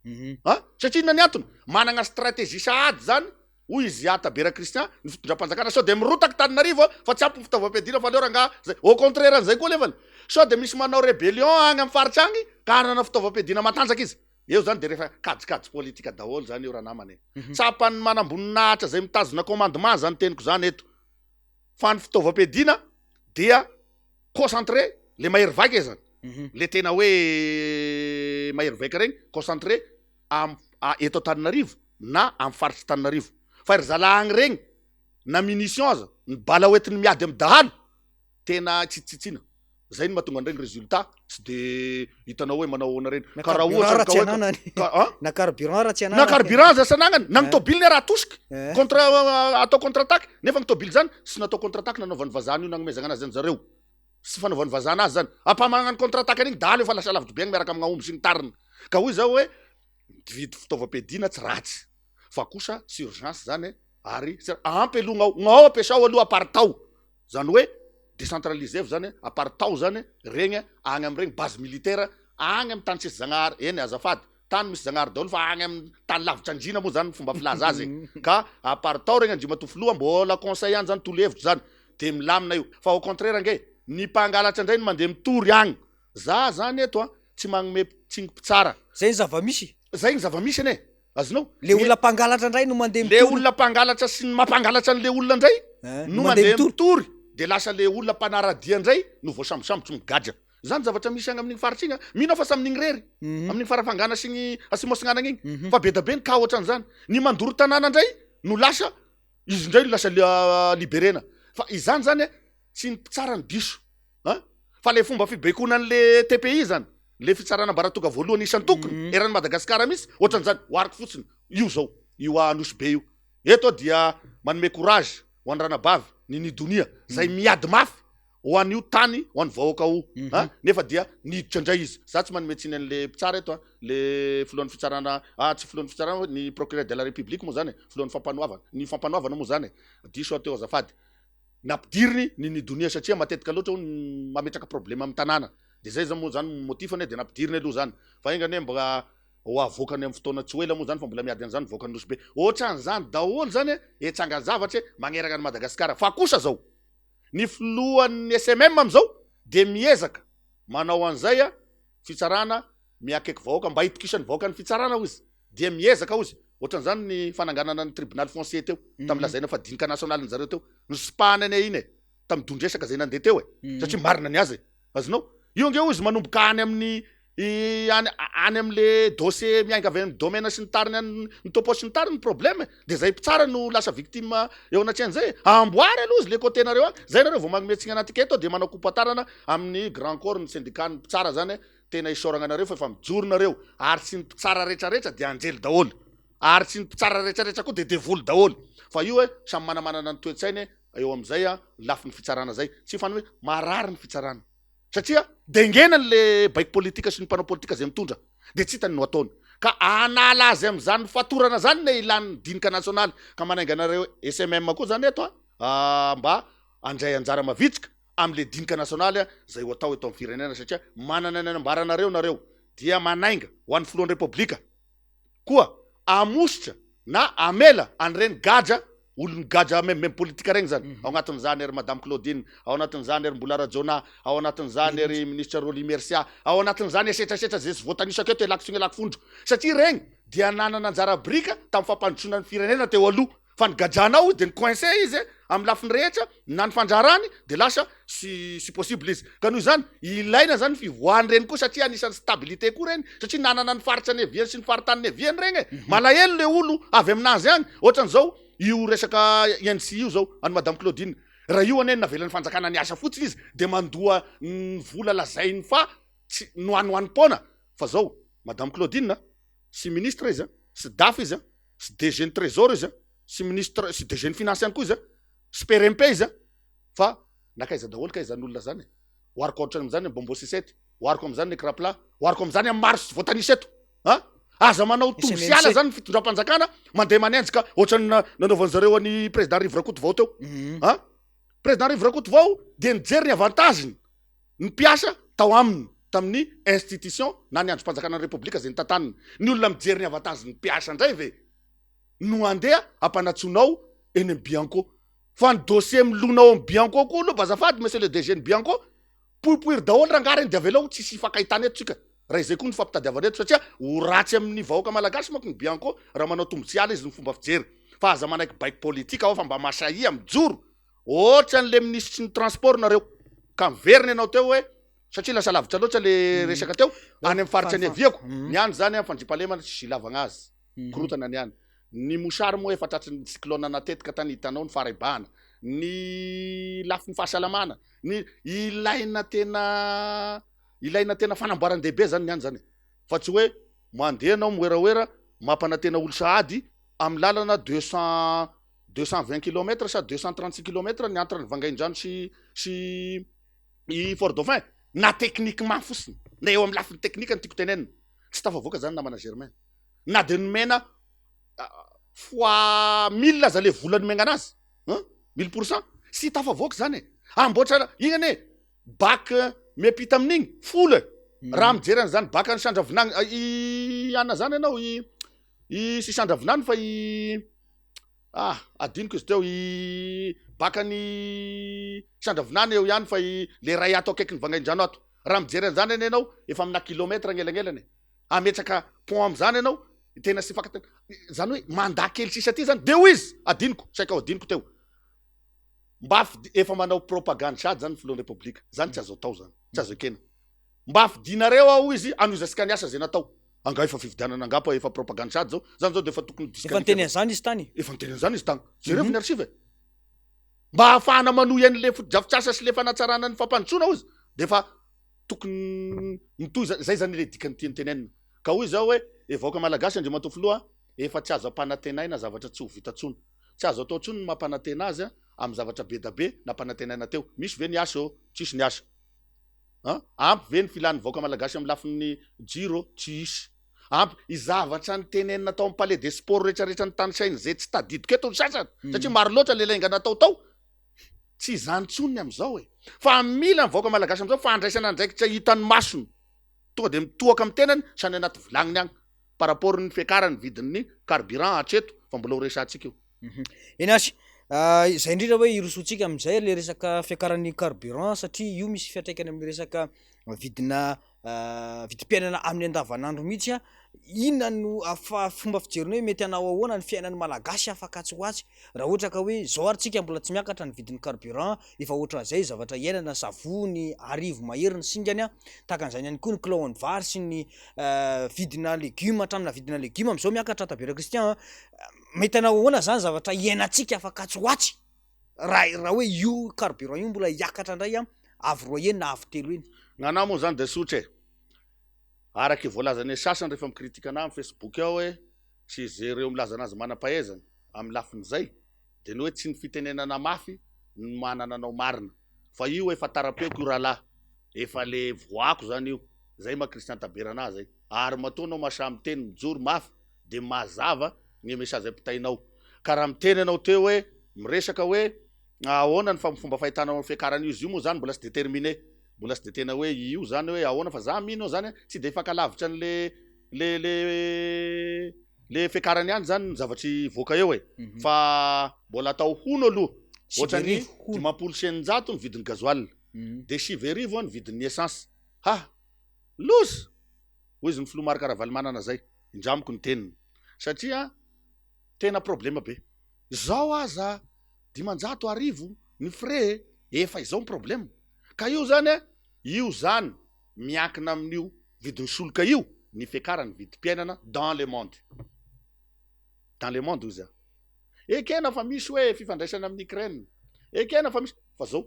reo satria inona ny antony managna stratégie sahady zany hoy izy Tabera Kristian ny fitondram-panjakana sao de mirotaky Antananarivo fa tsy ampy ny fitaovam-piadiana fa leo ranga zay au contraire an'izay koa levany sao de misy manao rébellion agny amy faritra agny ka hanana fitaovam-piadiana matanjaka izy eo zany de rehefa kajikajy politika daholo zany eo raha namany tsapany manamboninahitra zay mitazona commandement zany teniko zany eto fa ny fitaovam-piadiana dia concentré le mahery vaika zany le tena hoe mahery vaika regny concentré eto Antananarivo na amy faritra Antananarivo fa ry zala agny regny na munition aza ny bala hoentiny miady amy dahalo tena tsitsitsina zay ny mahatonga an'iregny résultat tsy de hitanao hoe manao ahoana reny karaha ohatra na carburant tsy na carburant za sanagnany na ny tôbily ny raha atosiky atao contre attaque nefa ny tôbily zany sy natao contre attaque nanaovan'ny vazana io nagnomezana anazy zany zareo sy fanaovan'ny vazana azy zany ampamagnany contre attaque an'igny dahalo efa lasa lavitra be agny miaraka amin'ny aomby sy ny tariny ka hoy zao hoe vidy fitaovam-piadiana tsy ratsy fa kosa sy urgence zany ary ampy aloha gnao ampiasao aloha apartao zany hoe décentralisé zany apartao zany regny agny am'iregny base militaire agny amy tany tsisy zagnahary eny azafady tany misy zagnahary daholo fa agny amy tany lavitra andrina moa zany fomba filaza azy ka apartao regny andrimatofoloha mbola conseil any zany tolo hevitro zany de milamina io fa au contraire nge ny mpangalatra indray ny mandeha mitory agny za zany eto tsy magnome tsingy pitsara zay ny zava-misy zay ny zava-misy ane azonao le olona mpangalatra indray no mandeha le olona mpangalatra sy ny mampangalatra an'le olona indray no mandeha mitory de lasa le olona mpanaradia indray no voasambosambotsy migadra zany zavatra misy agny amin'igny faritra igny mino fa samin'igny rery amin'igny farafangana sy ny asimoasinanana igny fa be da be ny ka ohatran'izany ny mandoro tanàna indray no lasa izy indray no lasa liberena fa izany zany tsy ny pitsara ny diso fa le fomba fibekonan'le TPI zany le fitsarana mbaratoga voalohany isan'ny tokony eran'ny Madagasikara misy ohatran'izany hoariko fotsiny io zao io anosy be io eto dia manome courage ho an'ny ranabavy ny nidonia zay miady mafy ho an'io tany ho an'ny vahoaka o nefa dia niditra indray izy za tsy manome tsiny an'le mpitsara eto le filohan'ny fitsarana tsy filohan'ny fitsarana ny procureur de la république moa zany filohan'ny fampanoavana moa zany diso ateo azafady nampidiriny ny nidonia satria matetika loatra mametraka problème amin'ny tanàna de zay za moa zany motifany de nampidiriny aloha zany fa ingany mba ho avokany amin'ny fotoana tsy ela moa zany fa mbola miady an'izany vokany nosy be ohatra an'izany daholo zany etsanga zavatra maneraka ny Madagasikara fa kosa zao ny filohan'ny SMM am'izao de miezaka manao an'izay fitsarana miakaiky vahoaka mba hitokisany vahoaka ny fitsarana ho izy de miezaka ho izy ohatran'izany ny fananganana ny tribunal foncier teo tam'lazaina fa dinika nasionaly zareo teo nyspahany ane iny tam'dondresaka zay nandeha teo satria marina ny azy azonao io nge ho izy manomboka any amin'ny any am'le dossier miainga avy amin'ny domaine sy ny tariny ny topo sy ny tariny problème de zay mpitsara no lasa victime eo anaty an'izay amboary aloha izy le côté nareo zay nareo vao magnometsina anaty keto de manao kompatarana amin'ny grand corps ny syndicat ny mpitsara zany tena isoragna anareo fa efa mijoro nareo ary tsy ny mpitsara rehetrarehetra de anjely daholo ary tsy ny mpitsara rehetrarehetra koa de devoly daholo fa io samy manamanana ny toetsainy eo am'izay lafiny fitsarana zay tsy fany hoe marary ny fitsarana satria dengenany le baiko politika sy ny mpanao politika zay mitondra de tsy hitany no ataony ka anala azy am'zany fatorana zany ne ilan'ny dinika nasionaly ka manainga anareo SMM koa zany eto mba andray anjara mavitsika am'le dinika nasionaly zay ho atao eto amin'ny firenena satria manana ny anambaranareo nareo dia manainga ho an'ny filohan'ny repoblika koa amositra na amela an'ireny gadra olony gadra même politika regny zany ao anatin'izany ery madame Claudine ao anatin'izany ery Mbola Rajona ao anatin'izany ery ministre Roly Mercia ao anatin'izany esetrasetra zay sy voatany isaketo elako sy elako fondro satria regny dia nanana anjara brika tamin'ny fampandrosoana ny firenena teo aloha fa ny gadranao de ny coincé izy amin'ny lafiny rehetra na ny fandrarany de lasa sy possible izy ka noho izany ilaina zany fivoahany reny koa satria anisan'ny stabilité koa reny satria nanana ny faritra ny eviany sy ny faritany ny eviany regny malahelo le olo avy aminazy agny ohatran'izao io resaka INC io zao any madame Claudine raha io ane navelany fanjakana ny asa fotsiny izy de mandoa ny vola lazainy fa tsy noanoany pona fa zao madame Claudine sy ministre izy sy DAF izy sy DG ny trésor izy sy ministre sy DG ny finance ihany koa izy sy PRMP izy fa nakaiza daholo kaizan'olona zany oariko ohatra am'izany Bombo Sisety oariko am'izany ny Krapla oariko am'izany amin'ny maro sy voatanisa eto aza manao tomsiala zany ny fitondram-panjakana mandeha manenjika ohatrany nanaovan'ny zareo any président Rivrakoto vao teo président Rivrakoto vao de nijery ny avantageny ny mpiasa tao aminy tamin'ny institution na ny androm-panjakana ny repoblika zay ny tantaniny ny olona mijery ny avantageny ny mpiasa indray ve no andeha ampanatsonao eny amin'ny Bianco fa ny dossier milonao amin'ny Bianco koa aloha bazafady monsieur le DG ny Bianco poipoiry daholo rangareny de avelao tsisy fakahitana eto tsika raha izay koa ny fampitadiavana eto satria ho ratsy amin'ny vahoaka malagasy manko ny Bianco raha manao tombotsiala izy ny fomba fijery fa aza manaiky baiko politika ao fa mba masahia mijoro ohatra n'le ministre ny transport nareo ka miveriny ianao teo hoe satria lasa lavitra loatra le resaka teo any amin'ny faritra ny aviako niany zany fandripalemana tsy ilavagna azy korotana niany ny mosary moa efa tratry cyclone natetika tany hitanao ny faraibahana ny lafiny fahasalamana ny ilaina tena fanamboaran-dehibe zany niany zany fa tsy hoe mandeha anao moeraoera mampanatena olo sahady amin'ny lalana 220 km sa 236 km ny entre ny Vangaindrano sy i Fort Dauphin na techniquement fotsiny na eo amin'ny lafiny teknika ny tiako tenenina tsy tafavoaka zany namana Germain na de nomena fois 1000 aza le volany megna anazy 1000% sy tafavoaka zany amboatra ignane bac miapita amin'igny folo raha mijery an'izany baka ny Sandravinany ana zany ianao sy Sandravinany fa adiniko izy teo baka ny Sandravinany eo ihany fa le ray ato akaiky ny Vangaindrano ato raha mijery an'izany eny ianao efa amina kilometra agnelagnelany ametraka pont am'izany ianao tena sy fakatena zany hoe manda kely sisa ty zany de ho izy adiniko saika adiniko teo mba efa manao propagande sady zany filohan'ny repoblika zany tsy azo atao zany tsy azo ekena mba afidinareo ao izy anoizasika ny asa zay natao anga efa fividianana angapa efa propagande sady zao zany zao de efa tokony efa niteny an'izany izy tany efa niteny an'izany izy tany jereo ny archive mba ahafahana manohy an'le fotodrafitrasa sy le fanatsarana ny fampandrosoana ao izy de efa tokony mitoy zay zany le dikany tianytenenina ka hoy zao hoe evahoaka malagasy andriamatoa filoha efa tsy azo ampanantenaina zavatra tsy ho vita tsony tsy azo atao tsony mampanantena azy amin'ny zavatra be da be nampanantenaina teo. Misy ve ny asa eo? Tsisy ny asa. Ampy ve ny filan'ny vahoaka malagasy amin'ny lafin'ny jiro? Tsisy. Ampy izavatra ny tenenina tao amin'ny palais des sports rehetrarehetra ny tany zay tsy tadidiko eto ny sasany satria maro loatra le laingana tao. Tsy izany tsony amin'izao e. Fa mila ny vahoaka malagasy amin'izao fandraisana andraikitra hitany masony. Tonga de mitohaka amin'ny tenany sany anaty vilagniny agny par rapport ny fiakarany vidin'ny carburant hatreto fa mbola ho resantsika io. Enasy izay indrindra hoe irosotsika amin'izay le resaka fiakaran'ny carburant satria io misy fiatraikany amin'ny resaka vidina vidim-piainana amin'ny andavanandro mihitsy inona no fomba fijeriny hoe mety anao ahoana ny fiainan'ny malagasy afaka tsy ho atsy raha ohatra ka hoe zao ary tsika mbola tsy miakatra ny vidin'ny carburant efa ohatran'izay zavatra iainana savony arivo mahery ny singany tahaka an'izany ihany koa ny kilao ny vary sy ny vidina legioma hatramina vidina legioma amin'izao miakatra tabera Kristian mety anao ahoana zany zavatra iainantsika afaka tsy ho atsy raha hoe io carburant io mbola hiakatra indray avy roa eny na avy telo eny. Gn'anahy moa zany de sotra e. Araky voalazany sasany rehefa mikritika anahy amin'ny Facebook ao hoe sy zay reo milaza anazy manam-pahaizana amin'ny lafin'izay de ny hoe tsy ny fitenenana mafy ny manana anao marina fa io efa tarapeoko io rahalahy efa le voako zany io zay ma Christian Taberana zay ary matoa anao masamy teny mijoro mafy de mazava ny message apitainao ka raha miteny anao teo hoe miresaka hoe ahoana ny fomba fahitanao amin'ny fiakarany izy io moa zany mbola tsy déterminé mbola tsy de tena hoe io zany hoe ahoana fa za mino zany tsy de fankalavitra ny le fiakarany ihany zany ny zavatry voaka eo fa mbola atao hono aloha ohatrany 500 ny vidin'ny gasoil de 7 ny vidin'ny essence loza hoy izy ny filomary karavaly manana zay indramiko ny teniny satria tena problema be zao aza 500 arivo ny frais efa izao ny problema ka io zany miankina amin'io vidin'ny soloka io ny fiakarany vidim-piainana dans le monde izy ekena fa misy hoe fifandraisana amin'ny Ukraine ekena fa misy fa zao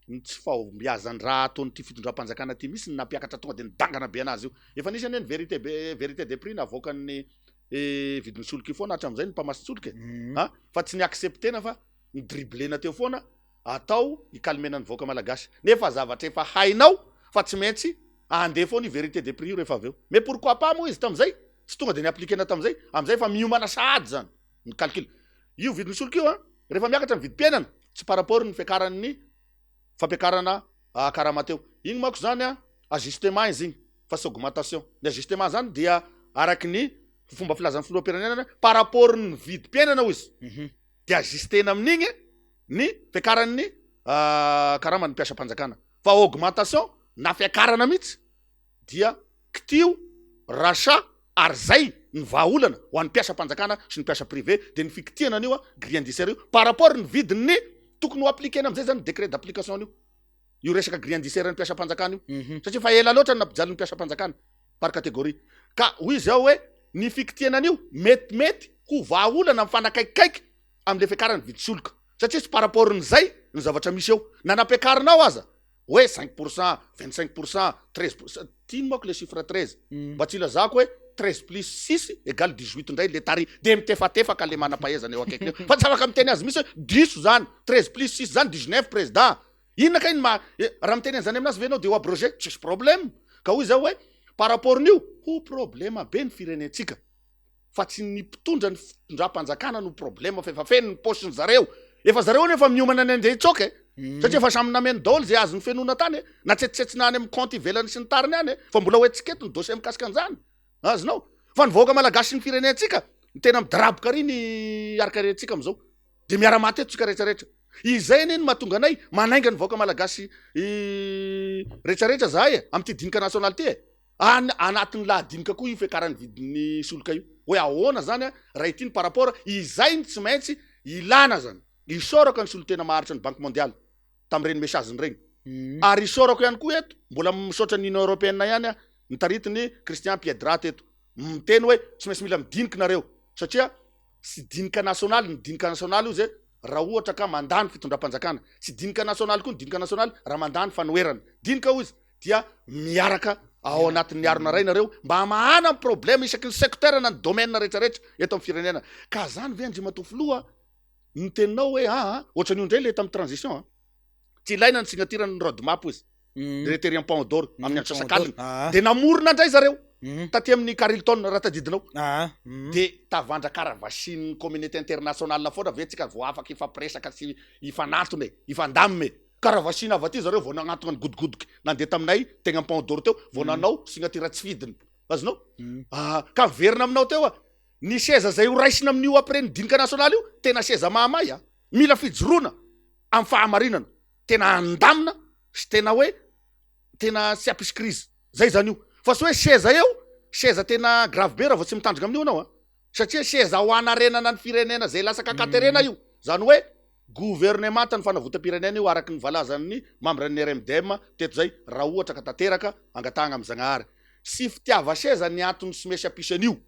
tsy fahombiazany raha ataony ty fitondram-panjakana ty misy nampiakatra tonga de nidangana be anazy io efa nisy any vérité des prix navoakan'ny vidin'ny soloka io foana hatram'izay ny mpamatsy soloka fa tsy niacceptena fa ny driblena teo foana atao ikalmenany vahoaka malagasy nefa zavatra efa hainao fa tsy maintsy andeha foana ny vérité des prix io rehefa aveo mais pourquoi pas moa izy tam'izay tsy tonga de niaplikena tam'izay am'izay fa miomana sahady zany ny calcul io vidin'ny soloka io rehefa miakatra ny vidim-piainana tsy par rapport ny fiakaran'ny fampiakarana karama teo igny mako zany ajustement izy igny fa sy augmentation ny ajustement zany dia araky ny fomba filazan'ny filoham-pirenena par rapport ny vidim-piainana izy de ajustena amin'igny ny fiakaran'ny karama ny mpiasam-panjakana fa augmentation na fiakarana mihitsy dia kitio rachat ary zay ny vahaolana ho an'ny mpiasam-panjakana sy ny mpiasa privé de ny fikitiana an'io grille indiciaire io par rapport ny vidin'ny tokony ho aplikena am'izay zany décret d'application io resaka grille indiciaire ny mpiasam-panjakana io satria fa ela loatra ny nampijaly ny mpiasam-panjakana par catégorie ka hoy izy ao hoe ny fikitiana an'io metimety ho vahaolana mifanakaikikaiky am'le fiakarany vidy soloka satria tsy par rapport n'izay ny zavatra misy eo nanampiakarinao aza hoe 5%, 25%, 13%, tino mako le chiffre 13 mba tsy ilazako hoe 13 plus 6 égale 18 ndray le tari de mitefatefaka le manam-pahaizana eo akaiky fa tsy afaka miteny azy misy hoe 10 zany 13 plus 6 zany 19 président inona ka iny raha miteny an'izany aminazy venao de ho abrogé tsisy problème ka hoy zao hoe par rapport n'io ho problema be ny firenentsika fa tsy ny mpitondra ny fitondram-panjakana no problema fa efa feno ny posiny zareo efa zareo nefa miomana ny andeha itsoka satria efa samy nameny daholo zay azo ny fenona tany na tsetitsetsina any amin'ny compte ivelany sy ny tariny any fa mbola hoe tsiketo ny dossier mikasika an'izany azonao fa ny vahoaka malagasy ny firenentsika ny tena midraboka ry ny arikarentsika am'izao de miara-maty eto tsika rehetrarehetra izay neny mahatonga anay manainga ny vahoaka malagasy rehetrarehetra zahay am'ty dinika national ty anatin'ny lahadinika koa io fiakarany vidin'ny soloka io hoe ahoana zany raha itiny par rapport izay ny tsy maintsy ilana zany isorako ny solotena maharitra ny banque mondiale tam'ireny message regny ary isorako ihany koa eto mbola misaotra ny union européenne ihany nitaritiny Christian Piedrate eto miteny hoe tsy maintsy mila midiniky nareo satria sy dinika national ny dinika national io zay raha ohatra ka mandany fitondram-panjakana sy dinika national koa ny dinika national raha mandany fanoerana dinika ho izy dia miaraka ao anatin'ny arona ray nareo mba mahana problème isaky ny secteur na ny domaine rehetrarehetra eto amin'ny firenena ka zany ve andrimatofoloha ny teninao hoe ohatran'io indray le tamin'ny transition tsy ilaina ny signature-ny roadmap izy directeur Paon d'Or amin'ny andro sasakaliny de namorona indray zareo taty amin'ny Carlton raha tadidinao de tavandra karavasiny communauté internationale foana ve tsika vao afaka ifampiresaka sy ifanatony ifandamime karavasiny avy aty zareo vao nagnatona ny godigodoky nandeha taminay tegna Paon d'Or teo vao nanao signature tsy vidiny azonao ka verina aminao teo ny seza zay ho raisina amin'io après ny dinika nasionaly io tena seza mahamay mila fijoroana amin'ny fahamarinana tena andamina sy tena hoe tena tsy ampisy crise zay zany io fa sy hoe seza eo seza tena grave be raha vao tsy mitandrika amin'io anao satria seza ho anarenana ny firenena zay lasaka katerena io zany hoe gouvernemanta ny fanavotam-pirenena io araky ny valazan'ny membre ny RMDM teto zay raha ohatra ka tanteraka angatahana amin'ny Zagnahary sy fitiava seza ny antony sy mesy ampisy an'io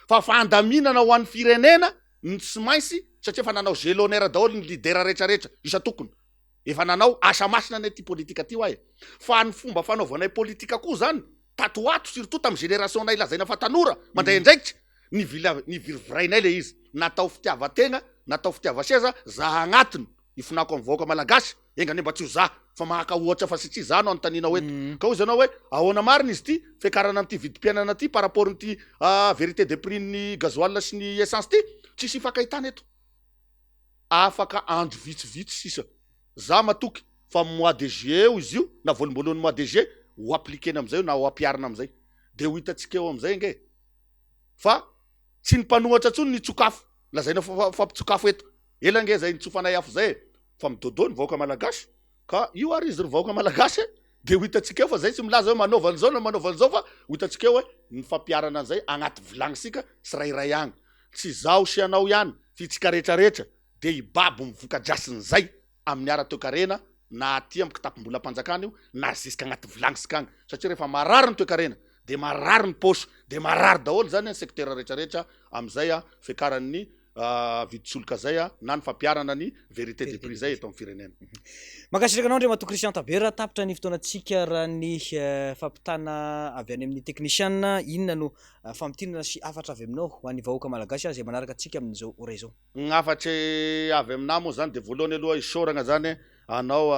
fa fandaminana ho an'ny firenena ny tsy maintsy satria fa nanao gelonnaire daholo ny lidera rehetrarehetra isa tokony efa nanao asa masina ny ty politika ty hoay fa ny fomba fanaovanay politika koa zany tatoato surtout tamin'ny génération nay lazaina fa tanora mandray andraikitra ny virivirainay le izy natao fitiava-tegna natao fitiava seza za agnatiny ifinako amin'ny vahoaka malagasy engany mba tsy ho za fa mahaka ohatra fa satria za no antanina eto ka izy anao hoe ahoana marina izy ty fiakarana am'ty vidim-piainana ty par rapport n'ty vérité de prix ny gasoil sy ny essence ty tsisy ifankahitana eto afaka andro vitsivitsy sisa za matoky fa mois de juillet izy io na voalomboloan'ny mois de juillet ho appliquena am'izay na ho ampiarina am'izay de ho hitantsika eo am'izay nge fa tsy ny mpanohatra ntsony ny tsokafo lazaina fampitsokafo eto ela nge zay nitsofanay afo zay fa midodo ny vahoaka malagasy ka io ary izy ry vahoaka malagasy de ho hitantsika eo fa zay tsy milaza hoe manaovan'izao na manaovan'izao fa ho hitantsika eo hoe ny fampiarana an'izay agnaty vilagnisika sy rairay agny tsy zao sy anao ihany fitsika rehetrarehetra de ibabo mivoka-drasin'izay amin'ny ara-toekarena na aty amin'ny kitapom-bolam-panjakana io na ziska agnaty vilagnisika agny satria rehefa marary ny toekarena de marary ny posy de marary daholo zany ny secteur rehetrarehetra am'izay fiakaran'ny viditsoloka zay na ny fampiarana ny vérité de prix zay eto amin'ny firenena makasitraka anao ndre mato Christian Tabera tapitra ny fotoanatsika raha ny fampitana avy any amin'ny technicien inona no fampitinana sy afatra avy aminao ho an'ny vahoaka malagasy zay manaraka atsika amin'izao ora izao ny afatry avy aminah moa zany de voalohany aloha isoragna zany anao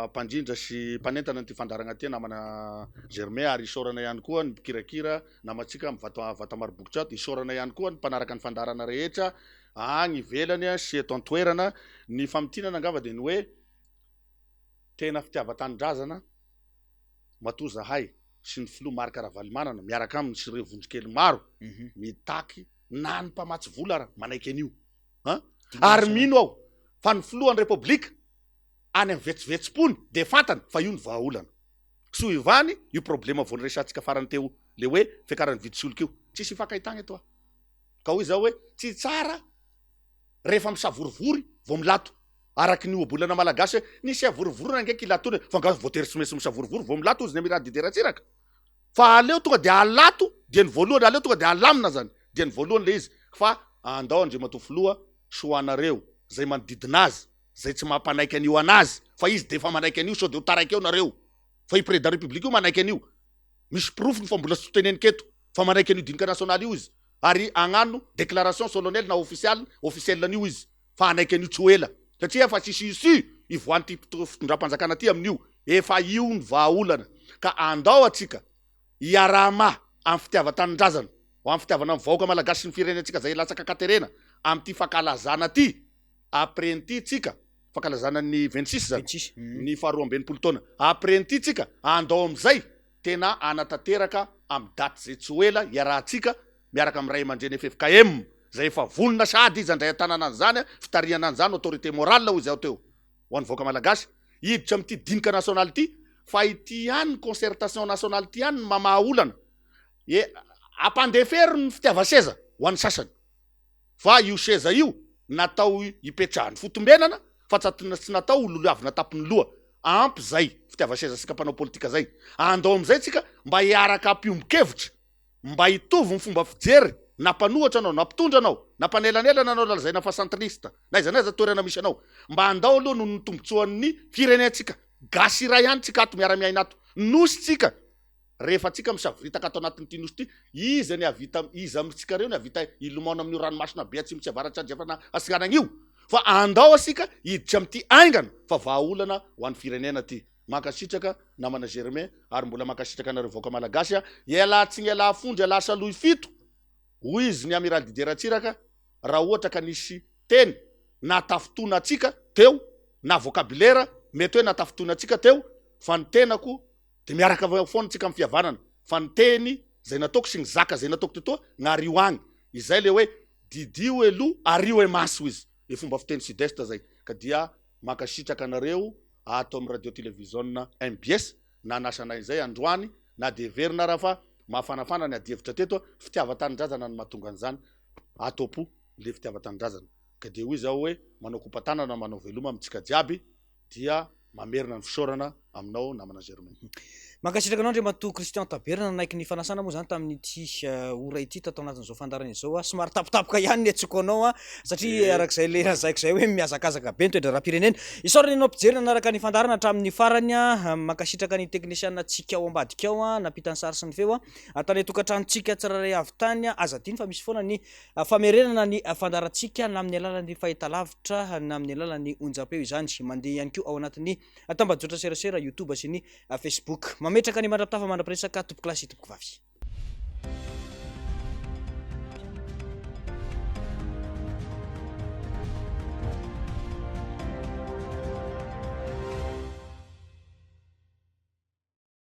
mpandrindra sy mpanentana ny ty fandaragna ty namana Germain ary isorana ihany koa ny mpikirakira namatsika vata marobokotra isorana ihany koa ny mpanaraka ny fandarana rehetra agny ivelany sy eto antoerana ny famitinana angava de ny hoe tena fitiava-tanindrazana matoa zahay sy ny filoha Marc Ravalomanana miaraka aminy sy ireo vondrokely maro mitaky na ny mpamatsy vola ara manaiky an'io ary mino aho fa ny filohan'ny repoblika any amin'ny vetsi-vetsi-pony de fantany fa io ny vahaolana so ivany io problema voany resatsika farany teo le hoe fiakarany viditsoloka io tsisy ifankahitagna eto ka hoy zao hoe tsy tsara rehefa misavorivory vao milato araky ny obolana malagasy nisy avorivorona ngeky ilatony fa nga voatery tsy maintsy misavorivory vao milato izy ny amirady dideratsiraka fa aleo tonga de alato dia ny voalohany aleo tonga de alamina zany dia ny voalohany le izy fa andao andriamato filoha soanareo zay manodidina azy zay tsy mampanaiky an'io anazy fa izy de fa manaiky an'io sao de ho taraiky eo nareo fa i président république io manaiky an'io misy profiny fa mbola sy teneniketo fa manaiky an'io dinika nasionaly io izy ary agnano déclaration solennelle na officielle an'io izy fa anaiky an'io tsy ho ela satria fa tsisy isy ivoany ty fitondram-panjakana ty amin'io efa io ny vahaolana ka andao atsika iarama amin'ny fitiava-tanindrazana ho amin'ny fitiavana amin'ny vahoaka malagasy ny firenentsika zay latsaka katerena amin'ty fankalazana ty après n'ty tsika fankalazana ny 26 zany ny faharoa ambinipolo taona après n'ty tsika andao am'izay tena anatanteraka amin'ny daty zay tsy ho ela iarahantsika miaraka amin'ny ray aman-dreny FFKM zay efa volona sady izy andray an-tanana an'izany fitariana an'izany autorité morale hoy zao teo ho an'ny vahoaka malagasy hiditra amin'ty dinika nasionaly ty fa ity ihany ny concertation nationale ty ihany ny mamahaolana ampandefery ny fitiava seza ho an'ny sasany fa io seza io natao ipetrahany fotombenana fa tsy natao olo avy natapony loha ampy zay fitiava seza sika mpanao politika zay andao am'izay tsika mba hiaraka ampiombokevitra mba hitovy ny fomba fijery na mpanohatra anao na mpitondra anao na mpanelanelana anao lazaina fa centraliste na iza naiza toerana misy anao mba andao aloha no nitombotsoan'ny firenentsika gasy iray ihany tsika ato miara miaina ato nosy tsika rehefa tsika misavoritaka ato anatin'ny ty nosy ty izy ny avita izy amitsika reo ny avita ilomano amin'io ranomasina be atsimo tsy avaratra adriafana asiganan'io fa andao asika hiditra am'ty aingana fa vahaolana ho an'ny firenena ty makasitraka namana Germain ary mbola makasitraka na revoaka malagasy ialatsy ialafondry ialasa-lohy fito hoy izy ny amiral Didier Ratsiraka raha ohatra ka nisy teny natafitona atsika teo na vocabulaire mety hoe natafitona atsika teo fa ny tenako de miaraka foana tsika amin'ny fihavanana fa ny teny zay nataoko sy ny zaka zay nataoko tetoa gn'ario agny izay le hoe didio elo ario e maso izy e fomba fiteny sud-est zay ka dia makasitraka anareo ato amin'ny radio télévision MBS na nasanay zay androany na de verina raha fa mafanafana ny adievitra teto fitiava-tanindrazana ny mahatonga an'izany atopo le fitiava-tanindrazana ka de hoy zao hoe manao kompatanana manao veloma amitsika jiaby dia mamerina ny fisaorana aminao namana Germain. Mankasitraka anao Andriamatoa Christian Taberna nanaiky ny fanasana moa zany tamin'ity ora ity tato anatin'izao fandarana izao somary tapitapoka ihany ny atsoko anao satria arak'izay le zaiko zay hoe miazakazaka be ny toedra raha-pirenena isaorana anao mpijery nanaraka ny fandarana hatramin'ny farany mankasitraka ny teknisianina tsika ao ambadika ao napitany sary sy ny feo atany tokantranontsika tsiraray avy tany azadiny fa misy foana ny famerenana ny fandarantsika na amin'ny alalan'ny fahitalavitra na amin'ny alalan'ny onjam-peo izany mandeha ihany koa ao anatin'ny tambajotra serasera YouTube sy ny Facebook mametraka ny mandrapitafa mandrapiresaka tompoklasy tompoko vavy.